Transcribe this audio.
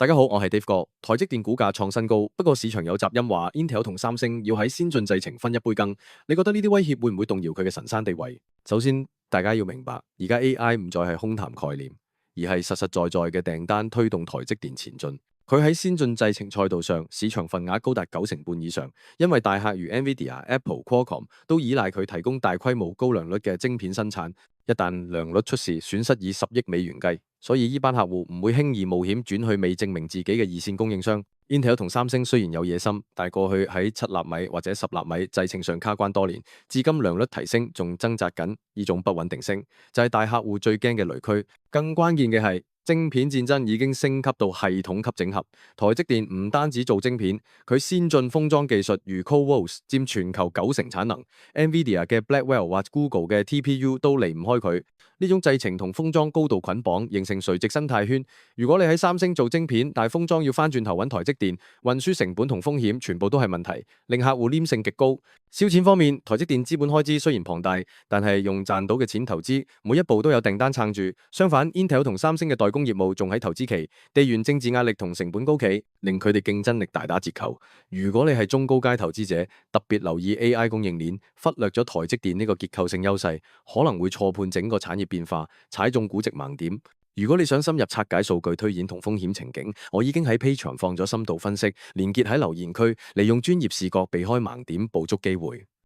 大家好，我係 Dave 哥。台積電股價創新高，不過市場有雜音話 Intel 同三星要喺先進製程分一杯羹。你覺得呢啲威脅會唔會動搖佢嘅神山地位？首先，大家要明白，而家 AI 唔再係空談概念，而係實實在在嘅訂單推動台積電前進。佢喺先進製程賽道上，市場份額高達90%以上，因為大客如 NVIDIA、Apple、Qualcomm 都依賴佢提供大規模高良率嘅晶片生產。一旦良率出事，損失以10億美元計。所以呢班客戶唔會輕易冒險轉去未證明自己嘅二線供應商。Intel 同三星雖然有野心，但過去喺7納米或者10納米製程上卡關多年，至今良率提升仲掙扎緊，呢種不穩定性就係大客戶最驚嘅雷區。更關鍵嘅係，晶片戰爭已經升級到系統級整合。台積電唔單止做晶片，佢先進封裝技術如 CoWoS 佔全球90%產能，NVIDIA 嘅 Blackwell 或 Google 嘅 TPU 都離唔開佢。呢種製程同封裝高度捆綁，形成垂直生態圈。如果你喺三星做晶片，但係封裝要翻轉頭揾台積電，運輸成本同風險全部都係問題，令客戶黏性極高。燒錢方面，台積電資本開支雖然龐大，但係用賺到嘅錢投資，每一步都有訂單撐住。相反，Intel 同三星嘅代工業務仲喺投資期，地緣政治壓力同成本高企，令佢哋競爭力大打折扣。如果你係中高階投資者，特別留意 AI 供應鏈，忽略咗台積電呢個結構性優勢，可能會錯判整個產業變化，踩中估值盲點。如果你想深入拆解數據推演同風險情景，我已經喺 Patreon 放咗深度分析，連結喺留言區，利用專業視角避開盲點，捕捉機會。